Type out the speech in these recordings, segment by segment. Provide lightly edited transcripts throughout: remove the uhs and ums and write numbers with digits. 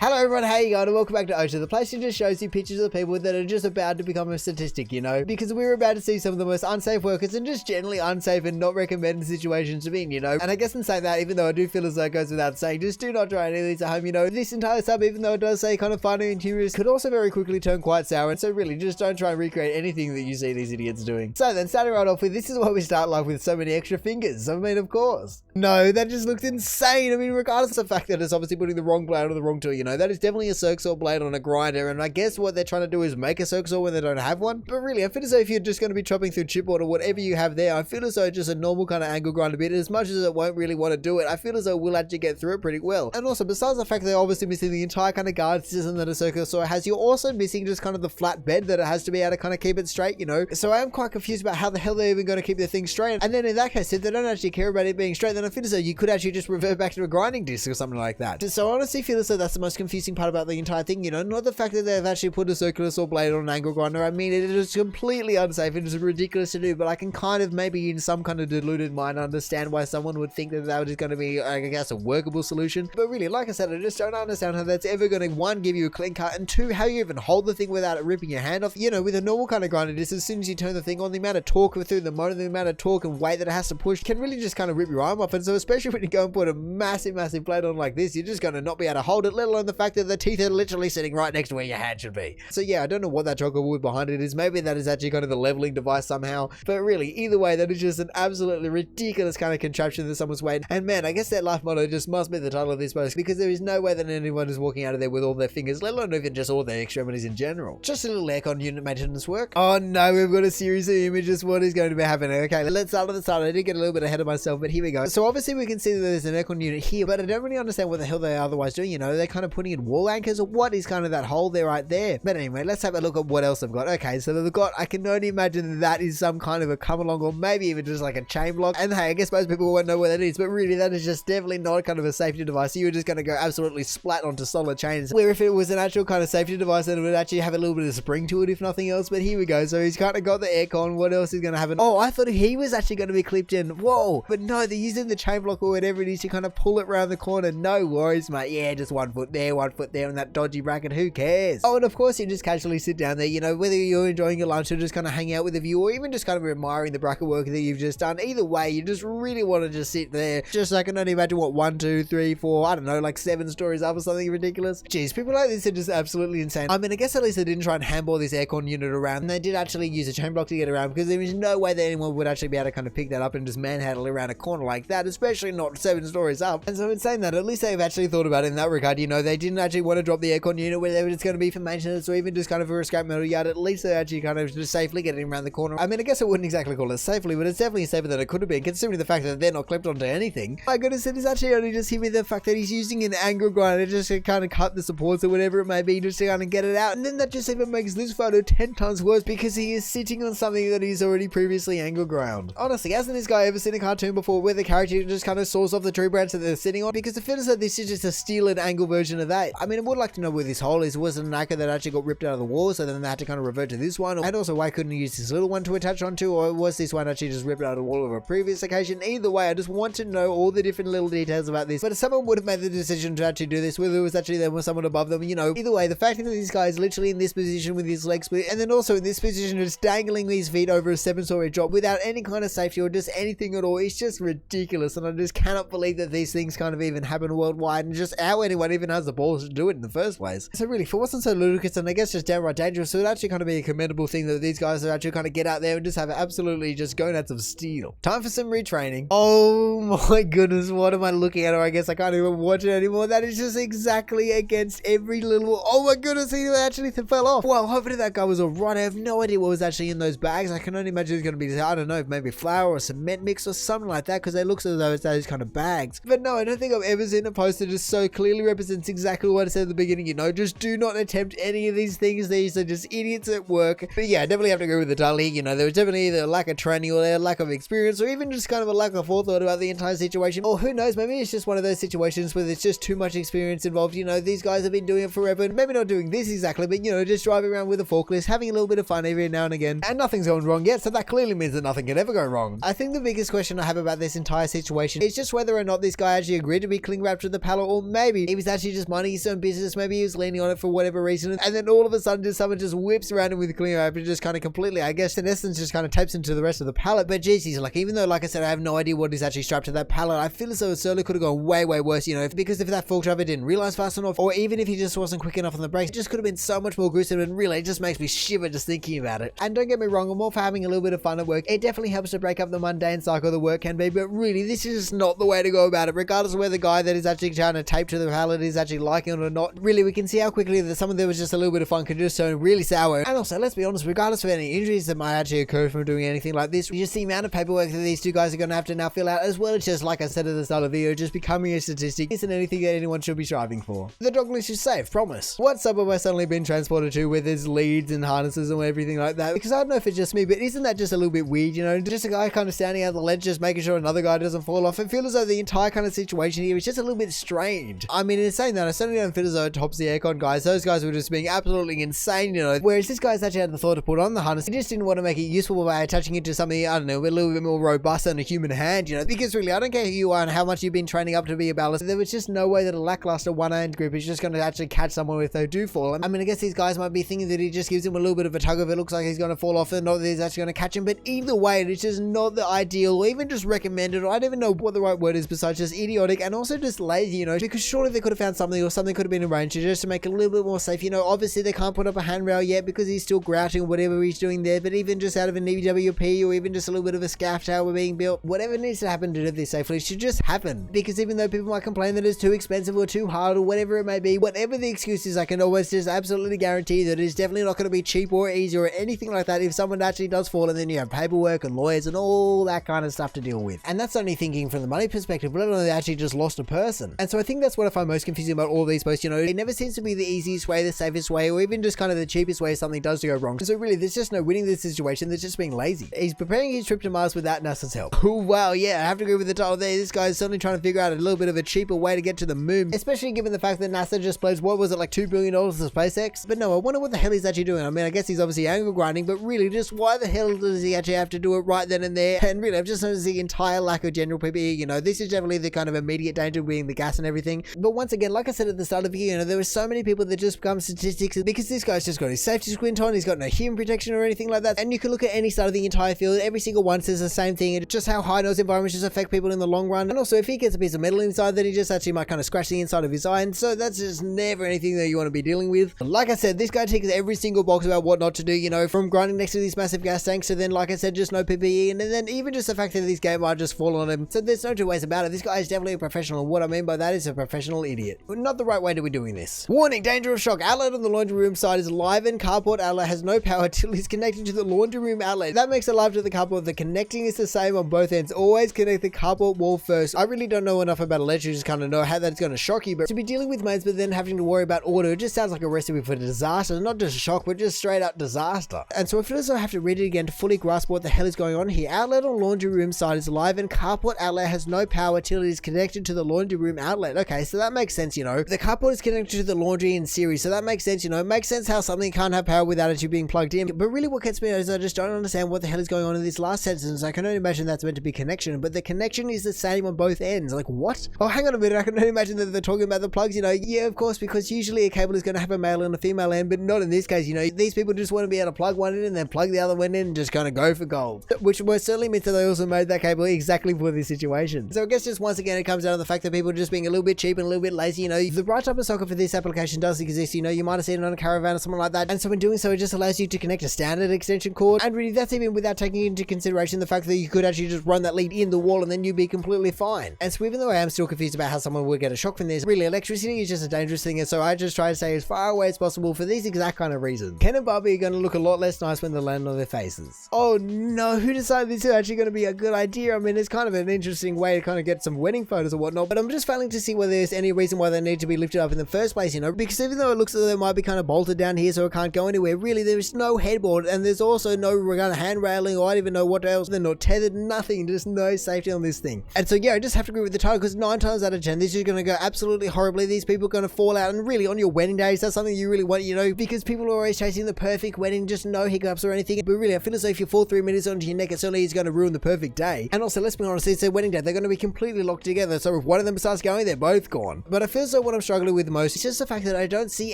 Hello everyone, how you going? And welcome back to OSHA, the place that just shows you pictures of people that are just about to become a statistic, you know? Because we're about to see some of the most unsafe workers and just generally unsafe and not recommended situations to be in, you know? And I guess in saying that, even though I do feel as though it goes without saying, just do not try any of these at home, you know? This entire sub, even though it does say kind of funny and humorous, could also very quickly turn quite sour. And so really, just don't try and recreate anything that you see these idiots doing. So then, starting right off with, this is why we start life with so many extra fingers. I mean, of course. No, that just looks insane. I mean, regardless of the fact that it's obviously putting the wrong blade on the wrong tool, you know, that is definitely a circ saw blade on a grinder, and I guess what they're trying to do is make a circ saw when they don't have one. But really, I feel as though if you're just going to be chopping through chipboard or whatever you have there, I feel as though just a normal kind of angle grinder bit, as much as it won't really want to do it, I feel as though we'll actually get through it pretty well. And also, besides the fact that they're obviously missing the entire kind of guard system that a circ saw has, you're also missing just kind of the flat bed that it has to be able to kind of keep it straight, you know. So I am quite confused about how the hell they're even going to keep the thing straight. And then in that case, if they don't actually care about it being straight, then I feel as though you could actually just revert back to a grinding disc or something like that. So I honestly feel as though that's the most confusing part about the entire thing, you know, not the fact that they've actually put a circular saw blade on an angle grinder. I mean, it is completely unsafe, it is ridiculous to do, but I can kind of maybe in some kind of deluded mind understand why someone would think that that was going to be, I guess, a workable solution. But really, like I said, I just don't understand how that's ever going to, one, give you a clean cut, and two, how you even hold the thing without it ripping your hand off. You know, with a normal kind of grinder disc, as soon as you turn the thing on, the amount of torque through the motor, the amount of torque and weight that it has to push can really just kind of rip your arm off. And so especially when you go and put a massive blade on like this, you're just going to not be able to hold it, let alone the fact that the teeth are literally sitting right next to where your hand should be. So yeah, I don't know what that chocolate wood behind it is. Maybe that is actually kind of the leveling device somehow. But really, either way, that is just an absolutely ridiculous kind of contraption that someone's made. And man, I guess that life motto just must be the title of this post, because there is no way that anyone is walking out of there with all their fingers, let alone even just all their extremities in general. Just a little aircon unit maintenance work. Oh no, we've got a series of images. What is going to be happening? Okay, let's start at the start. I did get a little bit ahead of myself, but here we go. So obviously we can see that there's an aircon unit here, but I don't really understand what the hell they're otherwise doing. You know, they're kind of putting in wall anchors, or what is kind of that hole there right there? But anyway, let's have a look at what else they've got. Okay, so they've got, I can only imagine that is some kind of a come along, or maybe even just like a chain block. And hey, I guess most people won't know what that is, but really that is just definitely not kind of a safety device. So you're just going to go absolutely splat onto solid chains, where if it was an actual kind of safety device, then it would actually have a little bit of spring to it, if nothing else. But here we go. So he's kind of got the aircon. What else is going to happen? Oh, I thought he was actually going to be clipped in. Whoa. But no, they're using the chain block or whatever it is to kind of pull it around the corner. No worries, mate. Yeah, just 1 foot there, 1 foot there, and that dodgy bracket. Who cares? Oh, and of course you just casually sit down there, you know, whether you're enjoying your lunch or just kind of hang out with a view, or even just kind of admiring the bracket work that you've just done. Either way, you just really want to just sit there. Just, I can only imagine what, 1, 2, 3, 4, I don't know, like 7 stories up or something ridiculous. Jeez, people like this are just absolutely insane. I mean, I guess at least they didn't try and handball this aircon unit around, and they did actually use a chain block to get around, because there is no way that anyone would actually be able to kind of pick that up and just manhandle around a corner like that, especially not 7 stories up. And so in saying that, at least they've actually thought about it in that regard. You know, they didn't actually want to drop the aircon unit where they were just going to be for maintenance, or even just kind of for a scrap metal yard. At least they actually kind of just safely getting around the corner. I mean, I guess I wouldn't exactly call it safely, but it's definitely safer than it could have been, considering the fact that they're not clipped onto anything. My goodness, it is actually only just hit me the fact that he's using an angle grinder just to kind of cut the supports or whatever it may be, just to kind of get it out. And then that just even makes this photo 10 times worse, because he is sitting on something that he's already previously angle ground. Honestly, hasn't this guy ever seen a cartoon before where the character just kind of saws off the tree branch that they're sitting on? Because it feels like this is just a steel and angle version of that. I mean, I would like to know where this hole is. Was it an anchor that actually got ripped out of the wall, so then they had to kind of revert to this one? And also, why couldn't he use this little one to attach onto, or was this one actually just ripped out of the wall of a previous occasion? Either way, I just want to know all the different little details about this. But if someone would have made the decision to actually do this, whether it was actually them or someone above them, you know, either way, the fact that this guy is literally in this position with his legs split, and then also in this position just dangling these feet over a 7-story drop without any kind of safety or just anything at all, it's just ridiculous. And I just cannot believe that these things kind of even happen worldwide, and just how anyone even has the balls to do it in the first place. So really, for wasn't so ludicrous and I guess just downright dangerous, so it actually kind of be a commendable thing that these guys are actually kind of get out there and just have absolutely just going out of steel. Time for some retraining. Oh my goodness, what am I looking at? Or I guess I can't even watch it anymore. That is just exactly against every little... Oh my goodness, he actually fell off. Well, hopefully that guy was alright. I have no idea what was actually in those bags. I can only imagine it's going to be, I don't know, maybe flour or cement mix or something like that, because they look as though it's those kind of bags. But no, I don't think I've ever seen a post that just so clearly represents exactly what I said at the beginning. You know, just do not attempt any of these things. These are just idiots at work. But yeah, I definitely have to agree with the title here. You know, there was definitely either a lack of training or a lack of experience, or even just kind of a lack of forethought about the entire situation. Or who knows, maybe it's just one of those situations where there's just too much experience involved. You know, these guys have been doing it forever, and maybe not doing this exactly, but you know, just driving around with a forklift, having a little bit of fun every now and again, and nothing's going wrong yet, so that clearly means that nothing can ever go wrong. I think the biggest question I have about this entire situation is just whether or not this guy actually agreed to be cling wrapped to the pallet, or maybe he was actually just minding running his own business, maybe he was leaning on it for whatever reason, and then all of a sudden someone just whips around him with clear wrap and just kind of completely, I guess in essence, just kind of tapes into the rest of the pallet. But geez, he's like, even though, like I said, I have no idea what is actually strapped to that pallet, I feel as though it certainly could have gone way worse, because if that fork driver didn't realize fast enough, or even if he just wasn't quick enough on the brakes, it just could have been so much more gruesome, and really it just makes me shiver just thinking about it. And don't get me wrong, I'm all for having a little bit of fun at work. It definitely helps to break up the mundane cycle that work can be, but really this is just not the way to go about it, regardless of whether the guy that is actually trying to tape to the pallet is actually liking it or not. Really, we can see how quickly that some of there was just a little bit of fun can just turn really sour. And also, let's be honest, regardless of any injuries that might actually occur from doing anything like this, just the amount of paperwork that these two guys are going to have to now fill out, as well as just, like I said at the start of the video, just becoming a statistic isn't anything that anyone should be striving for. The dog list is safe, promise. What suburb have I suddenly been transported to where there's leads and harnesses and everything like that? Because I don't know if it's just me, but isn't that just a little bit weird, just a guy kind of standing out the ledge just making sure another guy doesn't fall off? I feel as though the entire kind of situation here is just a little bit strange. I mean, in saying that, I certainly don't feel as though it tops the aircon guys. Those guys were just being absolutely insane, whereas this guy's actually had the thought to put on the harness. He just didn't want to make it useful by attaching it to something, I don't know, a little bit more robust than a human hand, because really, I don't care who you are and how much you've been training up to be a ballast. There was just no way that a lackluster one-hand grip is just going to actually catch someone if they do fall. I mean, I guess these guys might be thinking that he just gives him a little bit of a tug if it looks like he's going to fall off and not that he's actually going to catch him, but either way, it's just not the ideal or even just recommended, or I don't even know what the right word is besides just idiotic and also just lazy, because surely they could have found something or something could have been arranged just to make it a little bit more safe. Obviously they can't put up a handrail yet because he's still grouting or whatever he's doing there, but even just out of an EWP or even just a little bit of a scaff tower being built, whatever needs to happen to do this safely should just happen. Because even though people might complain that it's too expensive or too hard or whatever it may be, whatever the excuse is, I can always just absolutely guarantee that it's definitely not going to be cheap or easy or anything like that if someone actually does fall, and then you have paperwork and lawyers and all that kind of stuff to deal with. And that's only thinking from the money perspective, let alone they actually just lost a person. And so I think that's what I find most confusing about all these posts. It never seems to be the easiest way, the safest way, or even just kind of the cheapest way if something does go wrong. So really, there's just no winning this situation. There's just being lazy. He's preparing his trip to Mars without NASA's help. Oh, wow, yeah, I have to agree with the title there. This guy's certainly trying to figure out a little bit of a cheaper way to get to the moon, especially given the fact that NASA just blows, what was it, like $2 billion to SpaceX? But no, I wonder what the hell he's actually doing. I mean, I guess he's obviously angle grinding, but really, just why the hell does he actually have to do it right then and there? And really, I've just noticed the entire lack of general PPE. This is definitely the kind of immediate danger being the gas and everything. But once again, like I said at the start of the video, there were so many people that just become statistics because this guy's just got his safety squint on, he's got no hearing protection or anything like that. And you can look at any side of the entire field, every single one says the same thing. It's just how high noise environments just affect people in the long run. And also, if he gets a piece of metal inside, then he just actually might kind of scratch the inside of his eye. And so that's just never anything that you want to be dealing with. Like I said, this guy ticks every single box about what not to do, from grinding next to these massive gas tanks to then, like I said, just no PPE. And then even just the fact that this game might just fall on him. So there's no two ways about it. This guy is definitely a professional. And what I mean by that is a professional idiot. Not the right way to be doing this. Warning, danger of shock. Outlet on the laundry room side is live and carport outlet has no power till it's connected to the laundry room outlet. That makes it live to the carport. The connecting is the same on both ends. Always connect the carport wall first. I really don't know enough about electric to just kind of know how that's going to shock you, but to be dealing with mains but then having to worry about order, it just sounds like a recipe for disaster. Not just shock, but just straight up disaster. And so I feel as though I have to read it again to fully grasp what the hell is going on here. Outlet on laundry room side is live and carport outlet has no power till it is connected to the laundry room outlet. Okay, so that makes sense, The carport is connected to the laundry in series, so that makes sense, It makes sense how something can't have power without actually being plugged in. But really what gets me is I just don't understand what the hell is going on in this last sentence. I can only imagine that's meant to be connection, but the connection is the same on both ends. Like, what? Oh, hang on a minute, I can only imagine that they're talking about the plugs, Yeah, of course, because usually a cable is going to have a male and a female end, but not in this case, These people just want to be able to plug one in and then plug the other one in and just kind of go for gold. Which most certainly means that they also made that cable exactly for this situation. So I guess just once again, it comes down to the fact that people are just being a little bit cheap and a little bit lazy, The right type of socket for this application does exist, You might have seen it on a caravan or something like that, and so in doing so, it just allows you to connect a standard extension cord, and really that's even without taking into consideration the fact that you could actually just run that lead in the wall and then you'd be completely fine. And so even though I am still confused about how someone would get a shock from this, really electricity is just a dangerous thing, and so I just try to stay as far away as possible for these exact kind of reasons. Ken and Barbie are going to look a lot less nice when they land on their faces. Oh no, who decided this is actually going to be a good idea? I mean, it's kind of an interesting way to kind of get some wedding photos or whatnot, but I'm just failing to see whether there's any reason why they need to be lifted up in the first place, because even though it looks as though they might be kind of bolted down here so it can't go anywhere, really there's no headboard and there's also no kind of hand railing or I don't even know what else. They're not tethered, nothing, just no safety on this thing. And so yeah, I just have to agree with the title because 9 times out of 10 this is going to go absolutely horribly. These people are going to fall out, and really on your wedding days, that's something you really want, because people are always chasing the perfect wedding, just no hiccups or anything. But really I feel as though if you fall 3 minutes onto your neck, it certainly is going to ruin the perfect day. And also, let's be honest, it's their wedding day, they're going to be completely locked together, so if one of them starts going, they're both gone. But I feel as though what I'm I'm struggling with the most. It's just the fact that I don't see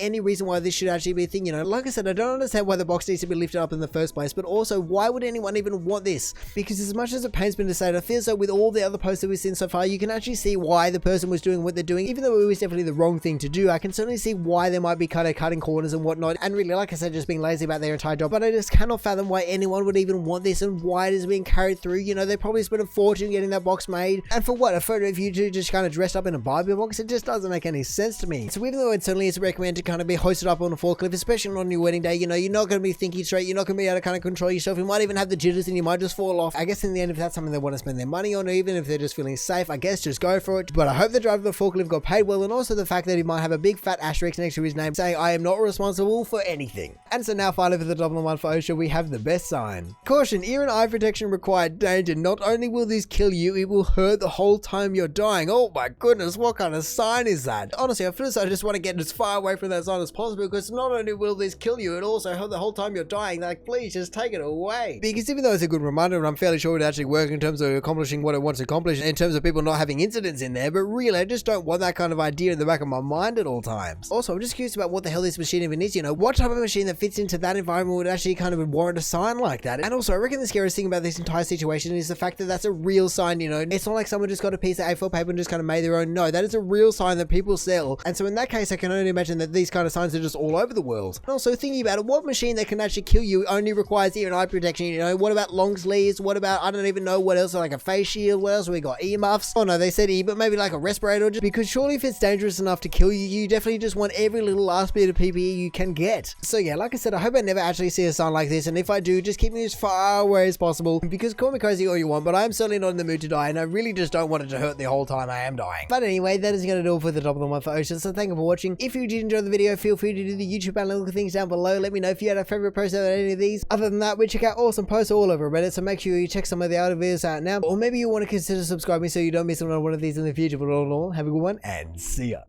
any reason why this should actually be a thing, you know. Like I said, I don't understand why the box needs to be lifted up in the first place, but also why would anyone even want this? Because as much as it pains me to say it, I feel so with all the other posts that we've seen so far, you can actually see why the person was doing what they're doing. Even though it was definitely the wrong thing to do, I can certainly see why they might be kind of cutting corners and whatnot, and really, like I said, just being lazy about their entire job. But I just cannot fathom why anyone would even want this and why it is being carried through. You know, they probably spent a fortune getting that box made, and for what? A photo of you two just kind of dressed up in a Barbie box? It just doesn't make any sense to me. So even though it certainly is recommended to kind of be hoisted up on a forklift, especially on your wedding day, you know, you're not going to be thinking straight, you're not going to be able to kind of control yourself, you might even have the jitters and you might just fall off. I guess in the end, if that's something they want to spend their money on, or even if they're just feeling safe, I guess just go for it. But I hope the driver of the forklift got paid well, and also the fact that he might have a big fat asterisk next to his name saying, I am not responsible for anything. And so now finally for the top of the one for OSHA, we have the best sign. Caution, ear and eye protection required. Danger. Not only will this kill you, it will hurt the whole time you're dying. Oh my goodness, what kind of sign is that? Honestly, at first I just want to get as far away from that sign as possible, because not only will this kill you, it also hurt the whole time you're dying. Like, please just take it away. Because even though it's a good reminder, and I'm fairly sure it actually works in terms of accomplishing what it wants to accomplish, in terms of people not having incidents in there, but really I just don't want that kind of idea in the back of my mind at all times. Also, I'm just curious about what the hell this machine even is, you know, what type of machine that fits into that environment would actually kind of warrant a sign like that. And also, I reckon the scariest thing about this entire situation is the fact that that's a real sign, you know. It's not like someone just got a piece of A4 paper and just kind of made their own. No, that is a real sign that people sell. And so in that case, I can only imagine that these kind of signs are just all over the world. And also thinking about it, what machine that can actually kill you only requires ear and eye protection, you know? What about long sleeves? What about, I don't even know what else, like a face shield? What else? We got earmuffs. Oh no, they said ear, but maybe like a respirator, just because surely if it's dangerous enough to kill you, you definitely just want every little last bit of PPE you can get. So yeah, like I said, I hope I never actually see a sign like this, and if I do, just keep me as far away as possible, because call me crazy all you want, but I'm certainly not in the mood to die, and I really just don't want it to hurt the whole time I am dying. But anyway, that is going to do it for the top of the month for OSHA, so thank you for watching. If you did enjoy the video, feel free to do the YouTube and look at things down below. Let me know if you had a favorite post out of any of these. Other than that, we check out awesome posts all over Reddit, so make sure you check some of the other videos out now, or maybe you want to consider subscribing so you don't miss on one of these in the future. But all in all, have a good one, and see ya.